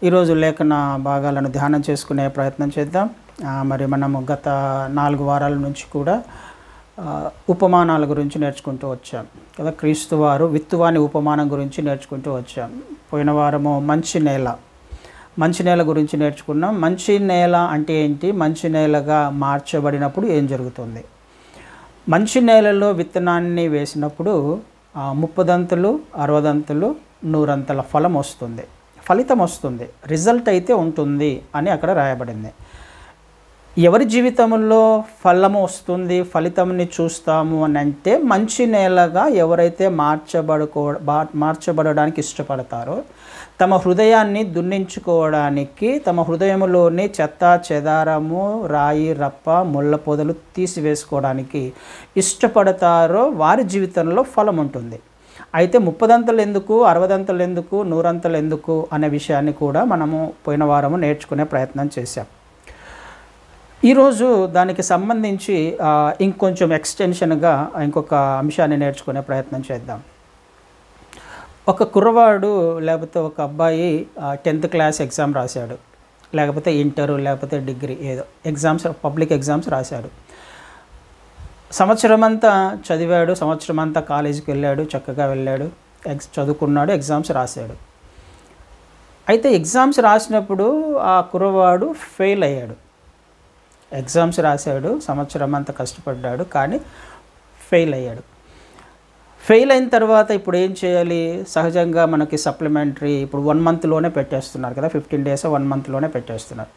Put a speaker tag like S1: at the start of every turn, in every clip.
S1: ఈరోజు లేఖన భాగాలను ధ్యానం చేసుకునే ప్రయత్నం చేద్దాం. మరి మనము గత 4 వారాల నుంచి కూడా ఉపమానాల గురించి నేర్చుకుంటూ వచ్చాం కదా. క్రీస్తు వారు విత్తువాని ఉపమానం గురించి నేర్చుకుంటూ వచ్చాం. పోయిన వారము మంచి నేల గురించి నేర్చుకున్నాం. మంచి నేల అంటే ఏంటి, మంచి నేలగా మార్చబడినప్పుడు ఏం జరుగుతుంది. మంచి నేలలో విత్తనాన్ని వేసినప్పుడు 30 దంతులు 60 దంతులు 100 అంతల ఫలితం వస్తుంది, రిజల్ట్ అయితే ఉంటుంది అని అక్కడ రాయబడింది. ఎవరి జీవితంలో ఫలము వస్తుంది, ఫలితంని చూస్తాము అని అంటే మంచి నేలగా ఎవరైతే మార్చబడడానికి ఇష్టపడతారో, తమ హృదయాన్ని దున్నించుకోవడానికి, తమ హృదయంలోని చెత్త చెదారము రాయి రప్ప ముళ్ళ పొదలు తీసివేసుకోవడానికి ఇష్టపడతారో వారి జీవితంలో ఫలం ఉంటుంది. అయితే 30 దంతలు ఎందుకు, 60 దంతలు ఎందుకు, 100 అంతలు ఎందుకు అనే విషయాన్ని కూడా మనము పోయిన వారము నేర్చుకునే ప్రయత్నం చేశాం. ఈరోజు దానికి సంబంధించి ఇంకొంచెం ఎక్స్టెన్షన్గా ఇంకొక అంశాన్ని నేర్చుకునే ప్రయత్నం చేద్దాం. ఒక కుర్రవాడు లేకపోతే ఒక అబ్బాయి 10th క్లాస్ ఎగ్జామ్ రాశాడు, లేకపోతే ఇంటరు లేకపోతే డిగ్రీ ఏదో పబ్లిక్ ఎగ్జామ్స్ రాశాడు. సంవత్సరం అంతా చదివాడు, సంవత్సరం అంతా కాలేజీకి వెళ్ళాడు, చక్కగా వెళ్ళాడు, చదువుకున్నాడు, ఎగ్జామ్స్ రాశాడు. అయితే ఎగ్జామ్స్ రాసినప్పుడు ఆ కుర్రవాడు ఫెయిల్ అయ్యాడు. ఎగ్జామ్స్ రాశాడు, సంవత్సరం అంతా కష్టపడ్డాడు, కానీ ఫెయిల్ అయ్యాడు. ఫెయిల్ అయిన తర్వాత ఇప్పుడు ఏం చేయాలి? సహజంగా మనకి సప్లిమెంటరీ ఇప్పుడు 1 మంత్లోనే పెట్టేస్తున్నారు కదా, 15 days 1 మంత్లోనే పెట్టేస్తున్నారు.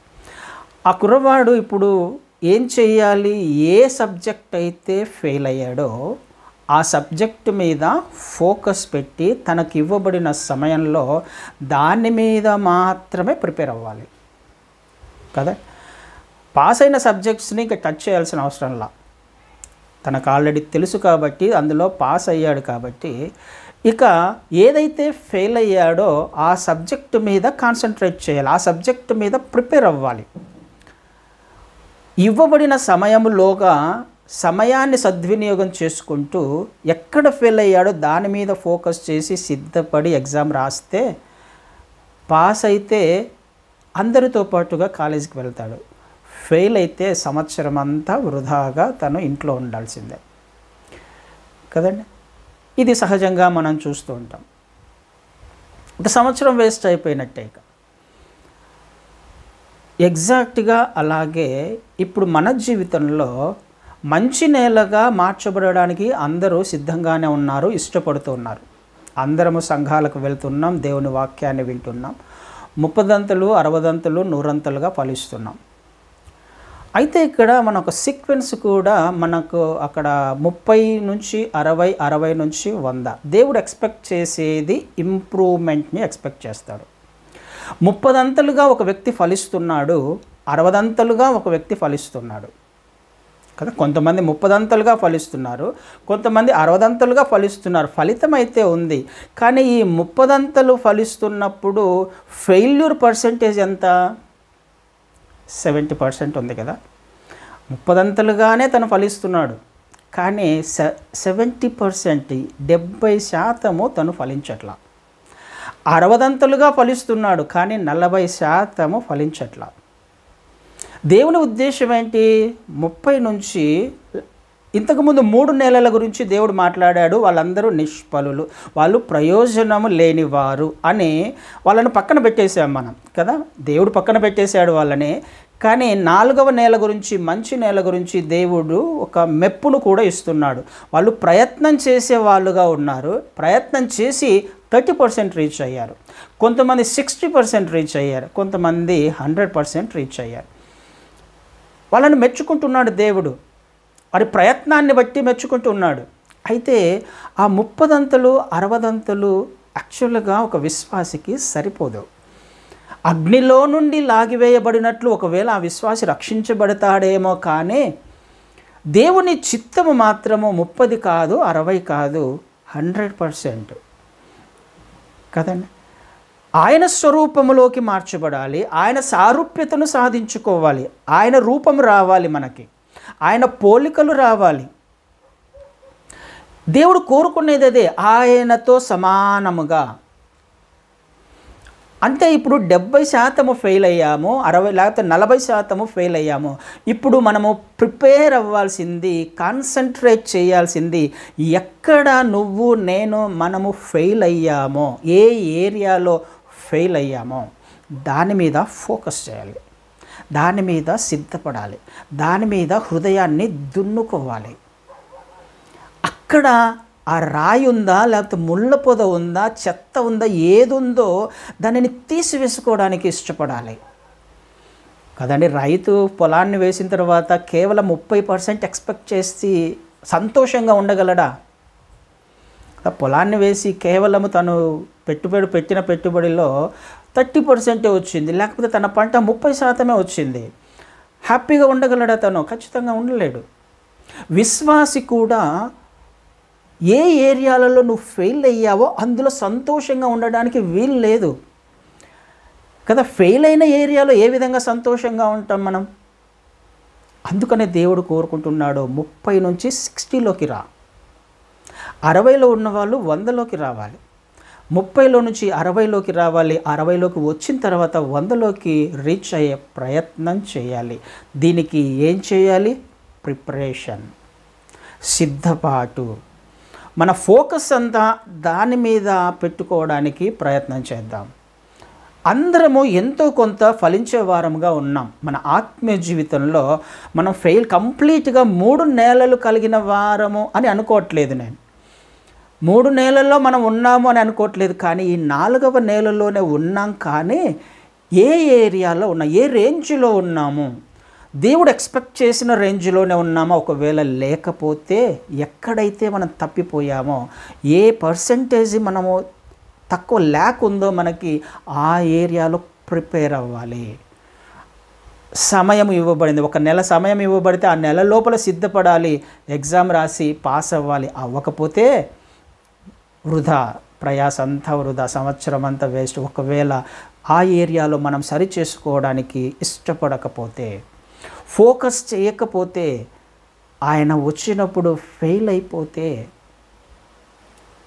S1: ఆ కుర్రవాడు ఇప్పుడు ఏం చేయాలి? ఏ సబ్జెక్ట్ అయితే ఫెయిల్ అయ్యాడో ఆ సబ్జెక్ట్ మీద ఫోకస్ పెట్టి తనకు ఇవ్వబడిన సమయంలో దాని మీద మాత్రమే ప్రిపేర్ అవ్వాలి కదా. పాస్ అయిన సబ్జెక్ట్స్ని ఇంకా టచ్ చేయాల్సిన అవసరంలా, తనకు ఆల్రెడీ తెలుసు కాబట్టి, అందులో పాస్ అయ్యాడు కాబట్టి, ఇక ఏదైతే ఫెయిల్ అయ్యాడో ఆ సబ్జెక్టు మీద కాన్సన్ట్రేట్ చేయాలి, ఆ సబ్జెక్టు మీద ప్రిపేర్ అవ్వాలి. ఇవ్వబడిన సమయంలోగా సమయాన్ని సద్వినియోగం చేసుకుంటూ ఎక్కడ ఫెయిల్ అయ్యాడో దాని మీద ఫోకస్ చేసి సిద్ధపడి ఎగ్జామ్ రాస్తే పాస్ అయితే అందరితో పాటుగా కాలేజీకి వెళ్తాడు. ఫెయిల్ అయితే సంవత్సరం అంతా వృధాగా తను ఇంట్లో ఉండాల్సిందే కదండి. ఇది సహజంగా మనం చూస్తూ ఉంటాం. ఒక సంవత్సరం వేస్ట్ అయిపోయినట్టే. ఇక ఎగ్జాక్ట్గా అలాగే ఇప్పుడు మన జీవితంలో మంచి నేలగా మార్చబడడానికి అందరూ సిద్ధంగానే ఉన్నారు, ఇష్టపడుతూ ఉన్నారు. అందరము సంఘాలకు వెళ్తున్నాం, దేవుని వాక్యాన్ని వింటున్నాం, 30 దంతులు 60 దంతులు 100 అంతలుగా ఫలిస్తున్నాం. అయితే ఇక్కడ మన ఒక సీక్వెన్స్ కూడా మనకు అక్కడ 30 నుంచి 60, 60 నుంచి 100 దేవుడు ఎక్స్పెక్ట్ చేసేది ఇంప్రూవ్మెంట్ని ఎక్స్పెక్ట్ చేస్తాడు. 30 దంతలుగా ఒక వ్యక్తి ఫలిస్తున్నాడు, 60 దంతలుగా ఒక వ్యక్తి ఫలిస్తున్నాడు కదా. కొంతమంది 30 దంతలుగా ఫలిస్తున్నారు, కొంతమంది 60 దంతలుగా ఫలిస్తున్నారు. ఫలితం అయితే ఉంది, కానీ ఈ 30 దంతలు ఫలిస్తున్నప్పుడు ఫెయిల్యూర్ పర్సెంటేజ్ ఎంత? 70% ఉంది కదా. 30 దంతలుగానే తను ఫలిస్తున్నాడు, కానీ 70% 70% తను ఫలించట్లా. 60 దంతలుగా ఫలిస్తున్నాడు, కానీ 40% ఫలించట్లా. దేవుని ఉద్దేశం ఏంటి? 30 నుంచి ఇంతకుముందు 3 నెలల గురించి దేవుడు మాట్లాడాడు. వాళ్ళందరూ నిష్ఫలులు, వాళ్ళు ప్రయోజనము లేనివారు అని వాళ్ళని పక్కన పెట్టేశాం మనం కదా. దేవుడు పక్కన పెట్టేశాడు వాళ్ళని. కానీ 4వ నేల గురించి, మంచి నేల గురించి దేవుడు ఒక మెప్పును కూడా ఇస్తున్నాడు. వాళ్ళు ప్రయత్నం చేసే వాళ్ళుగా ఉన్నారు, ప్రయత్నం చేసి 30% రీచ్ అయ్యారు, కొంతమంది 60% రీచ్ అయ్యారు, కొంతమంది 100% రీచ్ అయ్యారు. వాళ్ళని మెచ్చుకుంటున్నాడు దేవుడు, వారి ప్రయత్నాన్ని బట్టి మెచ్చుకుంటున్నాడు. అయితే ఆ 30 దంతలు 60 దంతలు యాక్చువల్గా ఒక విశ్వాసికి సరిపోదు. అగ్నిలో నుండి లాగివేయబడినట్లు ఒకవేళ ఆ విశ్వాసి రక్షించబడతాడేమో, కానీ దేవుని చిత్తము మాత్రము 30 కాదు, 60 కాదు, 100% కదండి. ఆయన స్వరూపములోకి మార్చబడాలి, ఆయన సారూప్యతను సాధించుకోవాలి, ఆయన రూపం రావాలి, మనకి ఆయన పోలికలు రావాలి. దేవుడు కోరుకునేది అదే, ఆయనతో సమానముగా అంటే ఇప్పుడు 70% ఫెయిల్ అయ్యాము, 60 లేకపోతే 40% ఫెయిల్ అయ్యాము. ఇప్పుడు మనము ప్రిపేర్ అవ్వాల్సింది, కాన్సన్ట్రేట్ చేయాల్సింది ఎక్కడ నువ్వు నేను మనము ఫెయిల్ అయ్యామో, ఏ ఏరియాలో ఫెయిల్ అయ్యామో దాని మీద ఫోకస్ చేయాలి, దాని మీద సిద్ధపడాలి, దాని మీద హృదయాన్ని దున్నుకోవాలి. అక్కడ ఆ రాయి ఉందా, లేకపోతే ముళ్ళ పొద ఉందా, చెత్త ఉందా, ఏది ఉందో దానిని తీసివేసుకోవడానికి ఇష్టపడాలి కదండి. రైతు పొలాన్ని వేసిన తర్వాత కేవలం 30% ఎక్స్పెక్ట్ చేసి సంతోషంగా ఉండగలడా? పొలాన్ని వేసి కేవలం తను పెట్టిన పెట్టుబడిలో 30% వచ్చింది, లేకపోతే తన పంట 30% వచ్చింది, హ్యాపీగా ఉండగలడా? తను ఖచ్చితంగా ఉండలేడు. విశ్వాసి కూడా ఏ ఏరియాలలో నువ్వు ఫెయిల్ అయ్యావో అందులో సంతోషంగా ఉండడానికి వీలు లేదు కదా. ఫెయిల్ అయిన ఏరియాలో ఏ విధంగా సంతోషంగా ఉంటాం మనం? అందుకనే దేవుడు కోరుకుంటున్నాడు 30 నుంచి 60లోకి రా. 60లో ఉన్నవాళ్ళు 100లోకి రావాలి, 30లో నుంచి 60లోకి రావాలి, 60లోకి వచ్చిన తర్వాత 100లోకి రీచ్ అయ్యే ప్రయత్నం చేయాలి. దీనికి ఏం చేయాలి? ప్రిపరేషన్, సిద్ధపాటు. మన ఫోకస్ అంతా దాని మీద పెట్టుకోవడానికి ప్రయత్నం చేద్దాం. అందరము ఎంతో కొంత ఫలించే వారముగా ఉన్నాం. మన ఆత్మీయ జీవితంలో మనం కంప్లీట్గా 3 నెలలు కలిగిన వారము అని అనుకోవట్లేదు. నేను 3 నెలల్లో మనం ఉన్నాము అని అనుకోవట్లేదు, కానీ ఈ 4వ నెలలోనే ఉన్నాం. కానీ ఏ ఏరియాలో ఉన్నా, ఏ రేంజ్లో ఉన్నాము, దేవుడు ఎక్స్పెక్ట్ చేసిన రేంజ్లోనే ఉన్నామో, ఒకవేళ లేకపోతే ఎక్కడైతే మనం తప్పిపోయామో, ఏ పర్సంటేజ్ మనము తక్కువ ల్యాక్ ఉందో మనకి, ఆ ఏరియాలో ప్రిపేర్ అవ్వాలి. సమయం ఇవ్వబడింది, 1 నెల సమయం ఇవ్వబడితే ఆ నెల లోపల సిద్ధపడాలి, ఎగ్జామ్ రాసి పాస్ అవ్వాలి. అవ్వకపోతే వృధా, ప్రయాస అంతా వృధా, సంవత్సరం అంతా వేస్ట్. ఒకవేళ ఆ ఏరియాలో మనం సరి చేసుకోవడానికి ఇష్టపడకపోతే, ఫోకస్ చేయకపోతే, ఆయన వచ్చినప్పుడు ఫెయిల్ అయిపోతే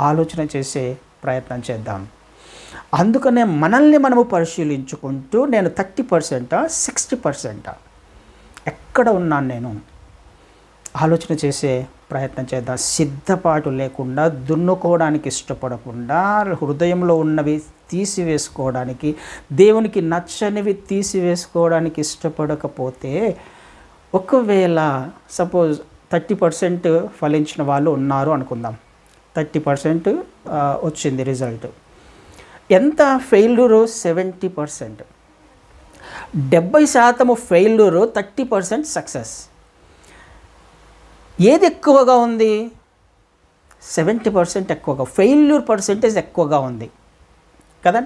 S1: ఆలోచన చేసే ప్రయత్నం చేద్దాం. అందుకనే మనల్ని మనము పరిశీలించుకుంటూ, నేను 30%, 60%, ఎక్కడ ఉన్నాను నేను, ఆలోచన చేసే ప్రయత్నం చేద్దాం. సిద్ధపాటు లేకుండా, దున్నుకోవడానికి ఇష్టపడకుండా, హృదయంలో ఉన్నవి తీసివేసుకోవడానికి, దేవునికి నచ్చనివి తీసివేసుకోవడానికి ఇష్టపడకపోతే, ఒకవేళ సపోజ్ 30% ఫలించిన వాళ్ళు ఉన్నారు అనుకుందాం, 30% వచ్చింది రిజల్ట్. ఎంత ఫెయిల్యూరు? 70%. 70% failure, 30% success. ఏది ఎక్కువగా ఉంది? 70% ఎక్కువగా, ఫెయిల్యూర్ పర్సెంటేజ్ ఎక్కువగా ఉంది కదా.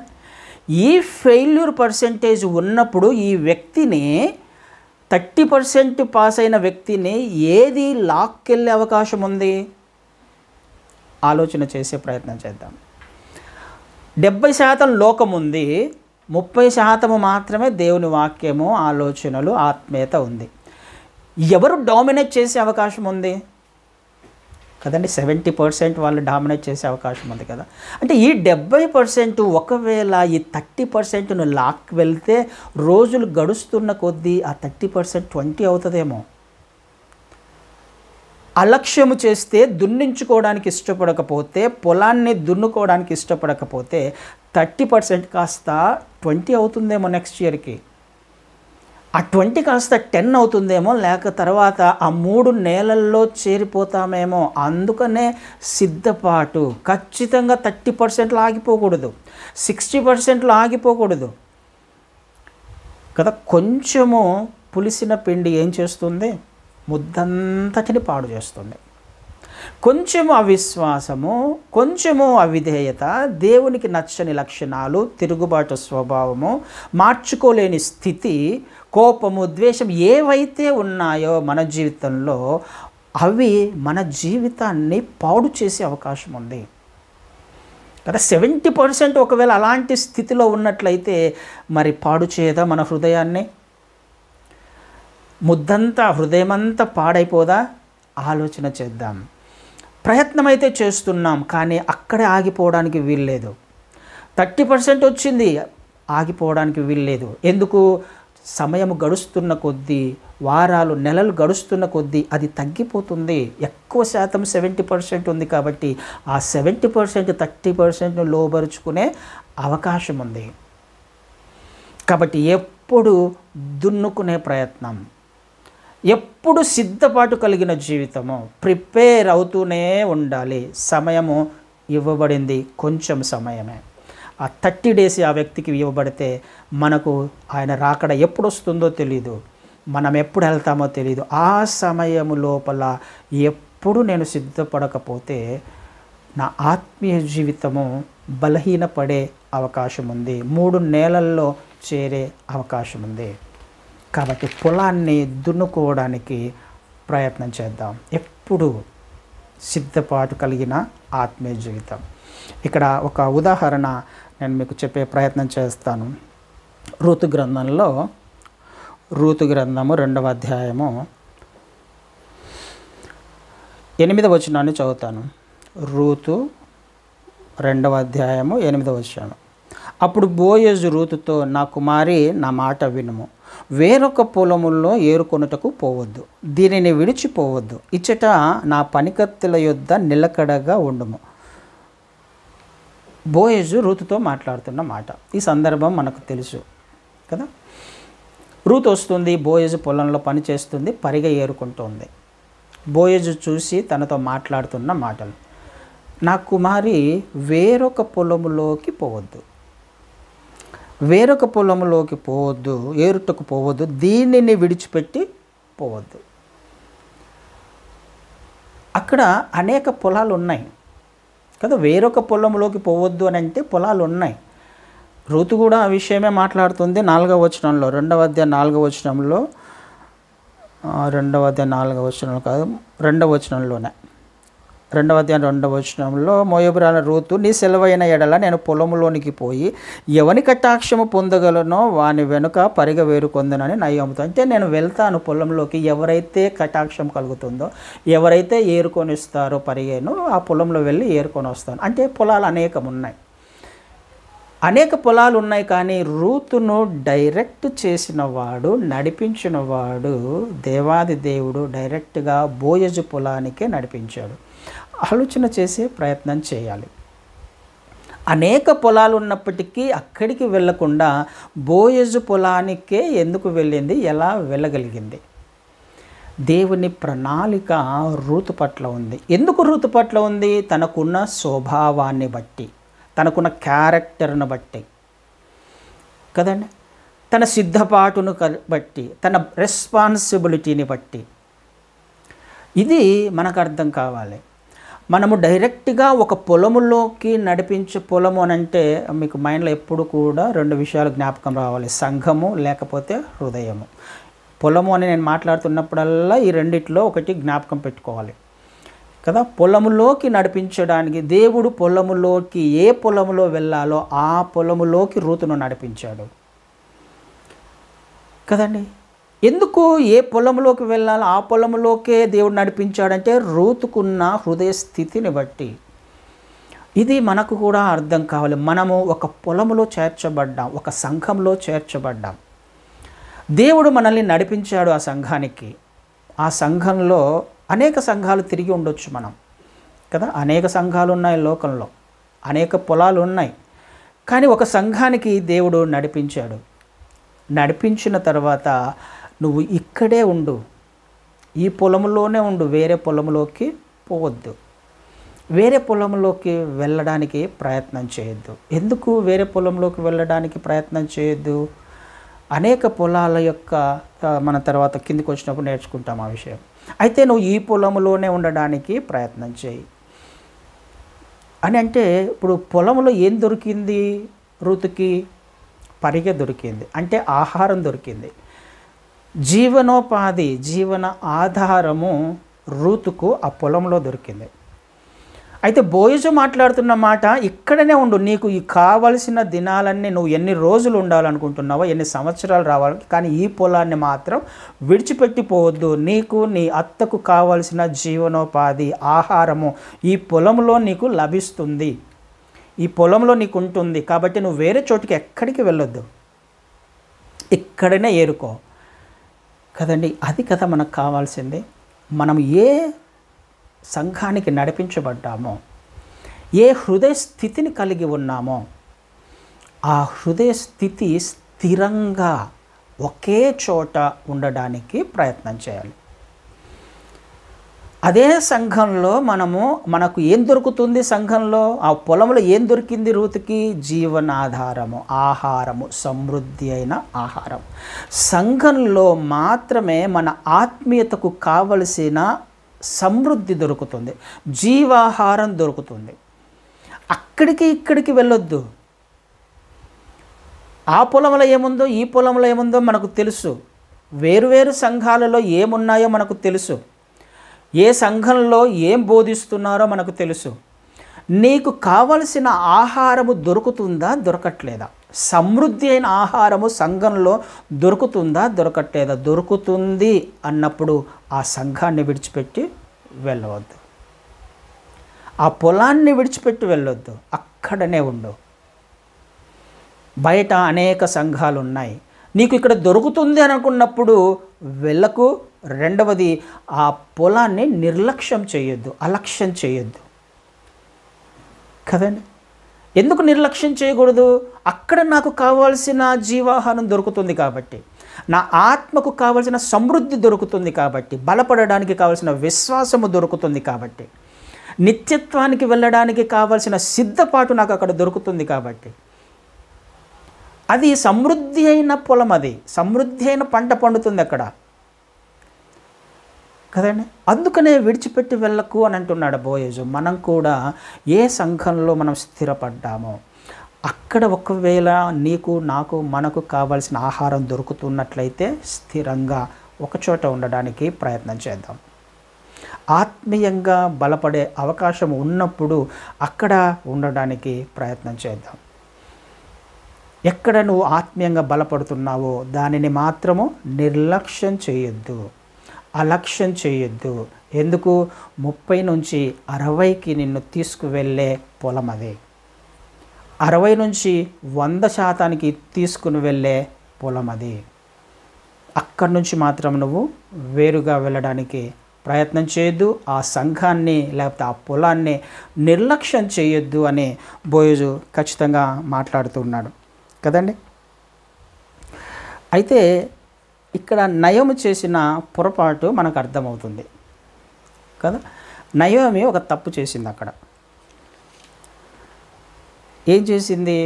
S1: ఈ ఫెయిల్యూర్ పర్సెంటేజ్ ఉన్నప్పుడు ఈ వ్యక్తిని, 30% పాస్ అయిన వ్యక్తిని ఏది లాక్కెళ్ళే అవకాశం ఉంది? ఆలోచన చేసే ప్రయత్నం చేద్దాం. 70% లోకం ఉంది, 30% మాత్రమే దేవుని వాక్యము, ఆలోచనలు, ఆత్మీయత ఉంది. ఎవరు డామినేట్ చేసే అవకాశం ఉంది కదండి? 70% వాళ్ళు డామినేట్ చేసే అవకాశం ఉంది కదా. అంటే ఈ 70% ఒకవేళ ఈ 30%ను లాక్ వెళ్తే, రోజులు గడుస్తున్న కొద్దీ ఆ 30% 20 అవుతుందేమో. అలక్ష్యము చేస్తే, దున్నించుకోవడానికి ఇష్టపడకపోతే, పొలాన్ని దున్నుకోవడానికి ఇష్టపడకపోతే 30% కాస్త 20 అవుతుందేమో నెక్స్ట్ ఇయర్కి. ఆ 20 కాస్త 10 అవుతుందేమో, లేక తర్వాత ఆ 3 నెలల్లో చేరిపోతామేమో. అందుకనే సిద్ధపాటు. ఖచ్చితంగా 30%లో ఆగిపోకూడదు, 60%లో ఆగిపోకూడదు కదా. కొంచెము పులిసిన పిండి ఏం చేస్తుంది? ముద్దంతటిని పాడు చేస్తుంది. కొంచెము అవిశ్వాసము, కొంచెము అవిధేయత, దేవునికి నచ్చని లక్షణాలు, తిరుగుబాటు స్వభావము, మార్చుకోలేని స్థితి, కోపము, ద్వేషం ఏవైతే ఉన్నాయో మన జీవితంలో, అవి మన జీవితాన్ని పాడు చేసే అవకాశం ఉంది కదా. 70% ఒకవేళ అలాంటి స్థితిలో ఉన్నట్లయితే మరి పాడు చేయదా మన హృదయాన్ని? ముద్దంతా, హృదయమంతా పాడైపోదా? ఆలోచన చేద్దాం. ప్రయత్నం అయితే చేస్తున్నాం, కానీ అక్కడే ఆగిపోవడానికి వీల్లేదు. 30% వచ్చింది, ఆగిపోవడానికి వీల్లేదు. ఎందుకు? సమయం గడుస్తున్న కొద్దీ, వారాలు నెలలు గడుస్తున్న కొద్దీ అది తగ్గిపోతుంది. ఎక్కువ శాతం 70% ఉంది కాబట్టి ఆ 70% 30% లోబరుచుకునే అవకాశం ఉంది. కాబట్టి ఎప్పుడు దున్నుకునే ప్రయత్నం, ఎప్పుడు సిద్ధపాటు కలిగిన జీవితము, ప్రిపేర్ అవుతూనే ఉండాలి. సమయము ఇవ్వబడింది కొంచెం సమయమే. ఆ 30 days ఆ వ్యక్తికి ఇవ్వబడితే మనకు ఆయన రాకడ ఎప్పుడు వస్తుందో తెలియదు, మనం ఎప్పుడు వెళ్తామో తెలియదు. ఆ సమయము లోపల ఎప్పుడు నేను సిద్ధపడకపోతే నా ఆత్మీయ జీవితము బలహీనపడే అవకాశం ఉంది, 3 నెలల్లో చేరే అవకాశం ఉంది. కాబట్టి పొలాన్ని దున్నుకోవడానికి ప్రయత్నం చేద్దాం. ఎప్పుడు సిద్ధపాటు కలిగిన ఆత్మీయ జీవితం. ఇక్కడ ఒక ఉదాహరణ నేను మీకు చెప్పే ప్రయత్నం చేస్తాను. రూతు గ్రంథము 2వ అధ్యాయము 8వ వచనాన్ని చదువుతాను. రూతు 2వ అధ్యాయము 8వ వచనం. అప్పుడు బోయజు రూతుతో, నా కుమారి, నా మాట వినుము. వేరొక పొలముల్లో ఏరుకొనుటకు పోవద్దు, దీనిని విడిచిపోవద్దు. ఇచ్చట నా పనికత్తెల యొద్ద నిలకడగా ఉండుము. బోయజు రూతుతో మాట్లాడుతున్న మాట. ఈ సందర్భం మనకు తెలుసు కదా. రూతు వస్తుంది, బోయజు పొలంలో పని చేస్తుంది, పరిగె ఏరుకుంటుంది. బోయజు చూసి తనతో మాట్లాడుతున్న మాటలు, నా కుమారి, వేరొక పొలములోకి పోవద్దు, వేరొక పొలములోకి పోవద్దు, ఏరుటకు పోవద్దు, దీనిని విడిచిపెట్టి పోవద్దు. అక్కడ అనేక పొలాలు ఉన్నాయి కదా. వేరొక పొలంలోకి పోవద్దు అని అంటే పొలాలు ఉన్నాయి. రూతు కూడా ఆ విషయమే మాట్లాడుతుంది. 4వ వచనంలో, 2వ అధ్యాయం 4వ వచనంలో, 2వ అధ్యాయం 4వ వచనంలో కాదు, 2వ వచనంలోనే, 2వ అధ్యాయం 2వ వచనంలో, మోయాబీయురాలు రూతు, నీ సెలవైన ఎడల నేను పొలంలోనికి పోయి ఎవని కటాక్షము పొందగలనో వాని వెనుక పరిగె వేరుకొందనని నయోమితో. అంటే నేను వెళ్తాను పొలంలోకి, ఎవరైతే కటాక్షం కలుగుతుందో, ఎవరైతే ఏరుకొని ఇస్తారో పరిగెను, ఆ పొలంలో వెళ్ళి ఏరుకొని వస్తాను. అంటే పొలాలు అనేకం ఉన్నాయి, అనేక పొలాలు ఉన్నాయి. కానీ రూతును డైరెక్ట్ చేసిన వాడు, నడిపించిన వాడు దేవాది దేవుడు డైరెక్ట్గా బోయజు పొలానికే నడిపించాడు. ఆలోచన చేసే ప్రయత్నం చేయాలి. అనేక పొలాలు ఉన్నప్పటికీ అక్కడికి వెళ్ళకుండా బోయజు పొలానికే ఎందుకు వెళ్ళింది, ఎలా వెళ్ళగలిగింది? దేవుని ప్రణాళిక రూతు పట్ల ఉంది. ఎందుకు రూతు పట్ల ఉంది? తనకున్న స్వభావాన్ని బట్టి, తనకున్న క్యారెక్టర్ను బట్టి కదండి, తన సిద్ధపాటును బట్టి, తన రెస్పాన్సిబిలిటీని బట్టి. ఇది మనకు అర్థం కావాలి. మనము డైరెక్ట్గా ఒక పొలములోకి నడిపించే పొలము అని అంటే మీకు మైండ్లో ఎప్పుడు కూడా 2 విషయాలు జ్ఞాపకం రావాలి, సంఘము లేకపోతే హృదయము. పొలము అని నేను మాట్లాడుతున్నప్పుడల్లా ఈ రెండిట్లో ఒకటి జ్ఞాపకం పెట్టుకోవాలి కదా. పొలములోకి నడిపించడానికి దేవుడు పొలములోకి, ఏ పొలములో వెళ్ళాలో ఆ పొలములోకి రూతును నడిపించాడు కదండి. ఎందుకు ఏ పొలంలోకి వెళ్ళాలో ఆ పొలంలోకే దేవుడు నడిపించాడంటే రూతుకున్న హృదయ స్థితిని బట్టి. ఇది మనకు కూడా అర్థం కావాలి. మనము ఒక పొలములో చేర్చబడ్డాం, ఒక సంఘంలో చేర్చబడ్డాం. దేవుడు మనల్ని నడిపించాడు ఆ సంఘానికి. ఆ సంఘంలో అనేక సంఘాలు తిరిగి ఉండొచ్చు మనం కదా. అనేక సంఘాలు ఉన్నాయి లోకంలో, అనేక పొలాలు ఉన్నాయి. కానీ ఒక సంఘానికి దేవుడు నడిపించాడు. నడిపించిన తర్వాత నువ్వు ఇక్కడే ఉండు, ఈ పొలంలోనే ఉండు, వేరే పొలంలోకి పోవద్దు, వేరే పొలంలోకి వెళ్ళడానికి ప్రయత్నం చేయొద్దు. ఎందుకు వేరే పొలంలోకి వెళ్ళడానికి ప్రయత్నం చేయొద్దు? అనేక పొలాల యొక్క మన తర్వాత కిందికి వచ్చినప్పుడు నేర్చుకుంటాం ఆ విషయం. అయితే నువ్వు ఈ పొలంలోనే ఉండడానికి ప్రయత్నం చేయి అని అంటే, ఇప్పుడు పొలంలో ఏం దొరికింది రూతుకి? పరిగె దొరికింది, అంటే ఆహారం దొరికింది. జీవనోపాధి, జీవన ఆధారము రూతుకు ఆ పొలంలో దొరికింది. అయితే బోయజు మాట్లాడుతున్న మాట, ఇక్కడనే ఉండు, నీకు ఈ కావలసిన దినాలన్నీ, నువ్వు ఎన్ని రోజులు ఉండాలనుకుంటున్నావో, ఎన్ని సంవత్సరాలు రావాలి, కానీ ఈ పొలాన్ని మాత్రం విడిచిపెట్టిపోవద్దు. నీకు, నీ అత్తకు కావలసిన జీవనోపాధి, ఆహారము ఈ పొలంలో నీకు లభిస్తుంది. ఈ పొలంలో నీకు ఉంటుంది కాబట్టి నువ్వు వేరే చోటుకి ఎక్కడికి వెళ్ళొద్దు, ఇక్కడనే ఏరుకో కదండి. అది కదా మనకు కావాల్సింది. మనం ఏ సంఘానికి నడిపించబడ్డామో, ఏ హృదయ స్థితిని కలిగి ఉన్నామో ఆ హృదయ స్థితి స్థిరంగా ఒకే చోట ఉండడానికి ప్రయత్నం చేయాలి. అదే సంఘంలో మనకు ఏం దొరుకుతుంది? సంఘంలో ఆ పొలంలో ఏం దొరికింది రూతుకి? జీవనాధారము, ఆహారము, సమృద్ధి అయిన ఆహారం. సంఘంలో మాత్రమే మన ఆత్మీయతకు కావలసిన సమృద్ధి దొరుకుతుంది, జీవాహారం దొరుకుతుంది. అక్కడికి ఇక్కడికి వెళ్ళొద్దు. ఆ పొలంలో ఏముందో ఈ పొలంలో ఏముందో మనకు తెలుసు. వేరువేరు సంఘాలలో ఏమున్నాయో మనకు తెలుసు. ఏ సంఘంలో ఏం బోధిస్తున్నారో మనకు తెలుసు. నీకు కావలసిన ఆహారము దొరుకుతుందా దొరకట్లేదా? సమృద్ధి అయిన ఆహారము సంఘంలో దొరుకుతుందా దొరకట్లేదా? దొరుకుతుంది అన్నప్పుడు ఆ సంఘాన్ని విడిచిపెట్టి వెళ్ళవద్దు, ఆ పొలాన్ని విడిచిపెట్టి వెళ్ళొద్దు, అక్కడనే ఉండు. బయట అనేక సంఘాలు ఉన్నాయి, నీకు ఇక్కడ దొరుకుతుంది అని అనుకున్నప్పుడు వెళ్ళకు. రెండవది, ఆ పొలాన్ని నిర్లక్ష్యం చేయొద్దు, అలక్ష్యం చేయొద్దు కదండి. ఎందుకు నిర్లక్ష్యం చేయకూడదు? అక్కడ నాకు కావాల్సిన జీవాహారం దొరుకుతుంది కాబట్టి, నా ఆత్మకు కావాల్సిన సమృద్ధి దొరుకుతుంది కాబట్టి, బలపడడానికి కావాల్సిన విశ్వాసము దొరుకుతుంది కాబట్టి, నిత్యత్వానికి వెళ్ళడానికి కావాల్సిన సిద్ధపాటు నాకు అక్కడ దొరుకుతుంది కాబట్టి, అది సమృద్ధి అయిన పొలం, అది సమృద్ధి అయిన పంట పండుతుంది అక్కడ కదండి. అందుకనే విడిచిపెట్టి వెళ్ళకు అని అంటున్నాడు బోయజు. మనం కూడా ఏ సంఘంలో మనం స్థిరపడ్డామో అక్కడ ఒకవేళ నీకు నాకు మనకు కావాల్సిన ఆహారం దొరుకుతున్నట్లయితే స్థిరంగా ఒకచోట ఉండడానికి ప్రయత్నం చేద్దాం. ఆత్మీయంగా బలపడే అవకాశం ఉన్నప్పుడు అక్కడ ఉండడానికి ప్రయత్నం చేద్దాం. ఎక్కడ నువ్వు ఆత్మీయంగా బలపడుతున్నావో దానిని మాత్రము నిర్లక్ష్యం చేయొద్దు, అలక్ష్యం చేయొద్దు. ఎందుకు? 30 నుంచి 60కి నిన్ను తీసుకువెళ్ళే పొలం అదే, 60 నుంచి 100% తీసుకుని వెళ్ళే పొలం అది. అక్కడి నుంచి మాత్రం నువ్వు వేరుగా వెళ్ళడానికి ప్రయత్నం చేయొద్దు, ఆ సంఘాన్ని లేకపోతే ఆ పొలాన్ని నిర్లక్ష్యం చేయొద్దు అని బోయజు ఖచ్చితంగా మాట్లాడుతున్నాడు కదండి. అయితే ఇక్కడ నయోమి చేసిన పొరపాటు మనకు అర్థమవుతుంది కదా. నయోమి ఒక తప్పు చేసింది. అక్కడ ఏం చేసింది?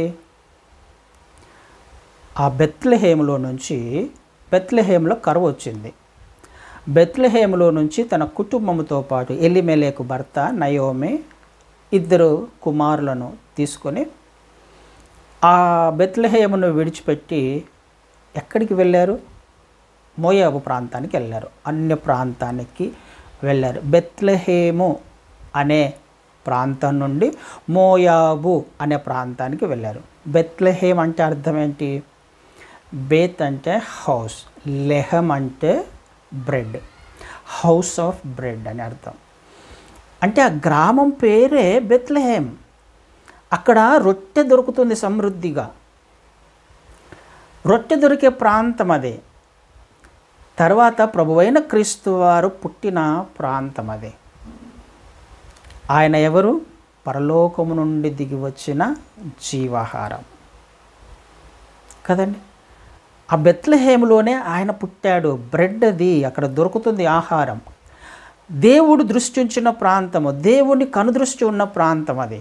S1: ఆ బెత్లెహేములో నుంచి, బెత్లెహేములో కరువు వచ్చింది. బెత్లెహేములో నుంచి తన కుటుంబంతో పాటు ఎలీమెలెకు భర్త నయోమి 2 కుమారులను తీసుకొని ఆ బెత్లెహేమును విడిచిపెట్టి ఎక్కడికి వెళ్ళారు? మోయాబు ప్రాంతానికి వెళ్ళారు, అన్య ప్రాంతానికి వెళ్ళారు. బెత్లెహేము అనే ప్రాంతం నుండి మోయాబు అనే ప్రాంతానికి వెళ్ళారు. బెత్లెహేమ్ అంటే అర్థం ఏంటి? బేత్ అంటే హౌస్, లెహం అంటే బ్రెడ్, హౌస్ ఆఫ్ బ్రెడ్ అని అర్థం. అంటే ఆ గ్రామం పేరే బెత్లెహేమ్. అక్కడ రొట్టె దొరుకుతుంది సమృద్ధిగా, రొట్టె దొరికే ప్రాంతం అదే. తర్వాత ప్రభువైన క్రీస్తు వారు పుట్టిన ప్రాంతం అదే. ఆయన ఎవరు? పరలోకము నుండి దిగి వచ్చిన జీవాహారం కదండి. ఆ బెత్లెహేములోనే ఆయన పుట్టాడు. బ్రెడ్ అది అక్కడ దొరుకుతుంది, ఆహారం. దేవుడు దృష్టి ఉంచిన ప్రాంతము, దేవుని కనుదృష్టి ఉన్న ప్రాంతం అది,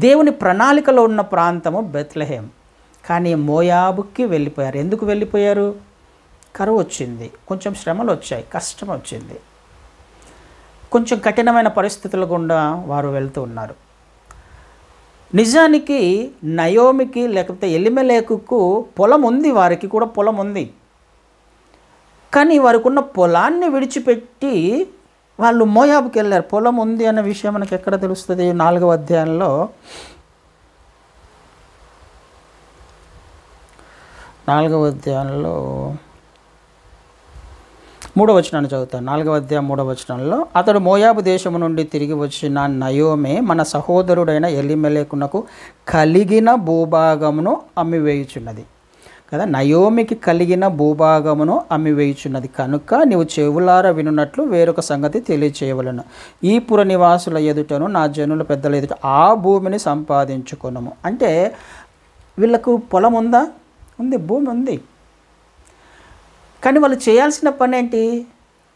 S1: దేవుని ప్రణాళికలో ఉన్న ప్రాంతము బెత్లెహేం. కానీ మోయాబుకి వెళ్ళిపోయారు. ఎందుకు వెళ్ళిపోయారు? కరువు వచ్చింది, కొంచెం శ్రమలు వచ్చాయి, కష్టం వచ్చింది, కొంచెం కఠినమైన పరిస్థితుల గుండా వారు వెళ్తూ ఉన్నారు. నిజానికి నయోమికి లేకపోతే ఎలీమెలెకుకు పొలం ఉంది, వారికి కూడా పొలం ఉంది. కానీ వారికి ఉన్న పొలాన్ని విడిచిపెట్టి వాళ్ళు మోయాబుకి వెళ్ళారు. పొలం ఉంది అన్న విషయం మనకు ఎక్కడ తెలుస్తుంది? 4వ అధ్యాయంలో 4వ అధ్యాయంలో 3వ వచనాన్ని చదువుతాను. 4వ అధ్యాయం 3వ వచనంలో, అతడు మోయాబు దేశము నుండి తిరిగి వచ్చిన నయోమే మన సహోదరుడైన ఎలీమెలెకునకు కలిగిన భూభాగమును అమ్మివేయుచున్నది కదా. నయోమికి కలిగిన భూభాగమును అమ్మివేయుచున్నది కనుక నీవు చెవులార వినున్నట్లు వేరొక సంగతి తెలియచేయవలను. ఈ పుర నివాసుల ఎదుటను నా జనుల పెద్దల ఎదుట ఆ భూమిని సంపాదించుకొనము. అంటే వీళ్ళకు పొలం ఉందా? ఉంది, భూమి ఉంది. కానీ వాళ్ళు చేయాల్సిన పని ఏంటి?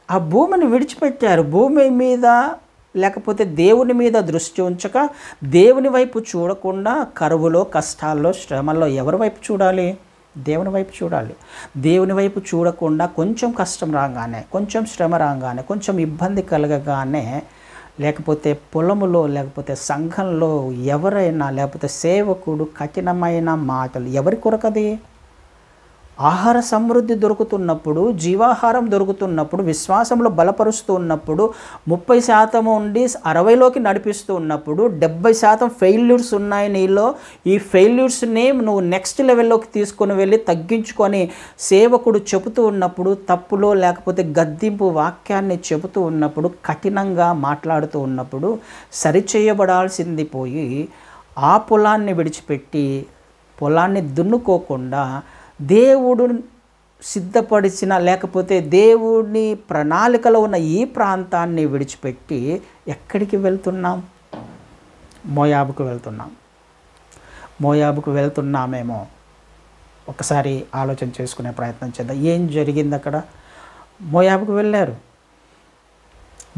S1: ఆ భూమిని విడిచిపెట్టారు. భూమి మీద లేకపోతే దేవుని మీద దృష్టి ఉంచక, దేవుని వైపు చూడకుండా కరువులో, కష్టాల్లో, శ్రమల్లో ఎవరి వైపు చూడాలి? దేవుని వైపు చూడాలి. దేవుని వైపు చూడకుండా కొంచెం కష్టం రాగానే, కొంచెం శ్రమ రాగానే, కొంచెం ఇబ్బంది కలగగానే, లేకపోతే పొలములో, లేకపోతే సంఘంలో ఎవరైనా, లేకపోతే సేవకుడు కఠినమైన మాటలు ఎవరి కొరకది? ఆహార సమృద్ధి దొరుకుతున్నప్పుడు, జీవాహారం దొరుకుతున్నప్పుడు, విశ్వాసంలో బలపరుస్తూ ఉన్నప్పుడు, 30% ఉండి 60లోకి నడిపిస్తూ ఉన్నప్పుడు, 70% ఫెయిల్యూర్స్ ఉన్నాయి నీలో. ఈ ఫెయిల్యూర్స్ని నువ్వు నెక్స్ట్ లెవెల్లోకి తీసుకొని వెళ్ళి తగ్గించుకొని సేవకుడు చెబుతూ ఉన్నప్పుడు, తప్పులో లేకపోతే గద్దింపు వాక్యాన్ని చెబుతూ ఉన్నప్పుడు, కఠినంగా మాట్లాడుతూ ఉన్నప్పుడు, సరిచేయబడాల్సింది పోయి ఆ పొలాన్ని విడిచిపెట్టి పొలాన్ని దున్నుకోకుండా దేవుడు సిద్ధపరిచిన లేకపోతే దేవుని ప్రణాళికలో ఉన్న ఈ ప్రాంతాన్ని విడిచిపెట్టి ఎక్కడికి వెళ్తున్నాం? మోయాబుకు వెళ్తున్నాం. మోయాబుకు వెళ్తున్నామేమో ఒకసారి ఆలోచన చేసుకునే ప్రయత్నం చేద్దాం. ఏం జరిగింది అక్కడ? మోయాబుకు వెళ్ళారు.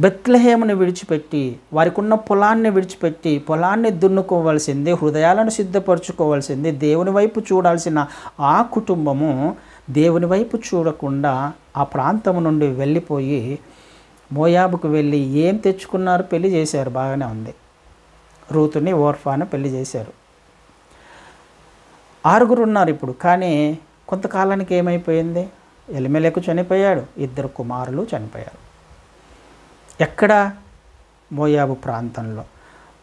S1: బెత్లెహేమును విడిచిపెట్టి, వారికి ఉన్న పొలాన్ని విడిచిపెట్టి, పొలాన్ని దున్నుకోవాల్సింది, హృదయాలను సిద్ధపరచుకోవాల్సింది, దేవుని వైపు చూడాల్సిన ఆ కుటుంబము దేవుని వైపు చూడకుండా ఆ ప్రాంతం నుండి వెళ్ళిపోయి మోయాబుకు వెళ్ళి ఏం తెచ్చుకున్నారు? పెళ్లి చేశారు. బాగానే ఉంది. రూతుని, ఓర్ఫాను పెళ్లి చేశారు. 6 ఉన్నారు ఇప్పుడు. కానీ కొంతకాలానికి ఏమైపోయింది? ఎలిమెలెకు చనిపోయాడు, 2 కుమారులు చనిపోయారు. ఎక్కడ? మోయాబు ప్రాంతంలో.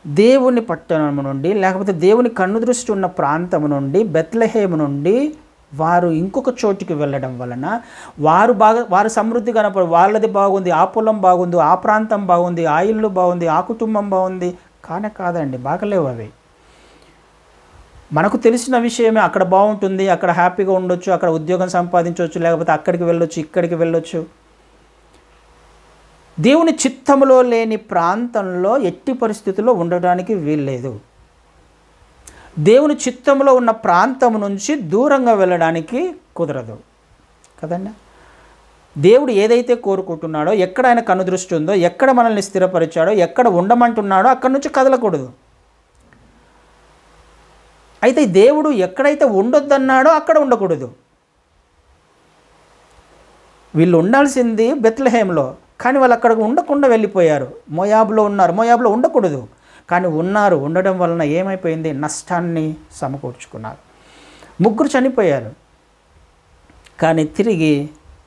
S1: దేవుని పట్టణం నుండి లేకపోతే దేవుని కన్ను దృష్టి ఉన్న ప్రాంతం నుండి, బెత్లెహేము నుండి వారు ఇంకొక చోటికి వెళ్ళడం వలన వారు సమృద్ధి కనపడి, వాళ్ళది బాగుంది, ఆ పొలం బాగుంది, ఆ ప్రాంతం బాగుంది, ఆ ఇల్లు బాగుంది, ఆ కుటుంబం బాగుంది. కాదండి, బాగలేవు అవి. మనకు తెలిసిన విషయమే. అక్కడ బాగుంటుంది, అక్కడ హ్యాపీగా ఉండొచ్చు, అక్కడ ఉద్యోగం సంపాదించవచ్చు, లేకపోతే అక్కడికి వెళ్ళొచ్చు, ఇక్కడికి వెళ్ళొచ్చు. దేవుని చిత్తములో లేని ప్రాంతంలో ఎట్టి పరిస్థితుల్లో ఉండడానికి వీల్లేదు. దేవుని చిత్తంలో ఉన్న ప్రాంతం నుంచి దూరంగా వెళ్ళడానికి కుదరదు కదండి. దేవుడు ఏదైతే కోరుకుంటున్నాడో, ఎక్కడ ఆయన కనుదృష్టి ఉందో, ఎక్కడ మనల్ని స్థిరపరిచాడో, ఎక్కడ ఉండమంటున్నాడో అక్కడి నుంచి కదలకూడదు. అయితే దేవుడు ఎక్కడైతే ఉండొద్దన్నాడో అక్కడ ఉండకూడదు. వీళ్ళు ఉండాల్సింది బెత్లెహేంలో, కానీ వాళ్ళు అక్కడ ఉండకుండా వెళ్ళిపోయారు. మోయాబులో ఉన్నారు. మోయాబులో ఉండకూడదు, కానీ ఉన్నారు. ఉండడం వలన ఏమైపోయింది? నష్టాన్ని సమకూర్చుకున్నారు. 3 చనిపోయారు. కానీ తిరిగి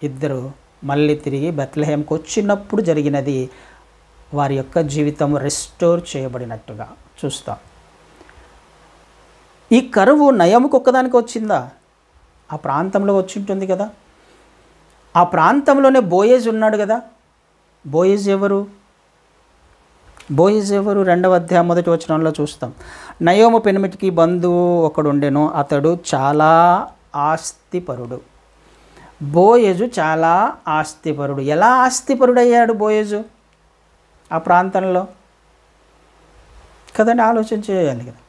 S1: 2 మళ్ళీ తిరిగి బెత్లెహేంకి వచ్చినప్పుడు జరిగినది వారి యొక్క జీవితం రెస్టోర్ చేయబడినట్టుగా చూస్తాం. ఈ కరువు నయముకు ఒక్కదానికి వచ్చిందా? ఆ ప్రాంతంలో వచ్చి ఉంటుంది కదా. ఆ ప్రాంతంలోనే బోయేజ్ ఉన్నాడు కదా. బోయేజ్ ఎవరు? 2వ అధ్యాయం 1వ వచనంలో చూస్తాం. నయోము పెనిమిటికి బంధువు ఒకడు ఉండెను, అతడు చాలా ఆస్తిపరుడు. బోయేజు చాలా ఆస్తిపరుడు. ఎలా ఆస్తిపరుడయ్యాడు బోయేజు ఆ ప్రాంతంలో? కదండి, ఆలోచన చేయాలి కదా.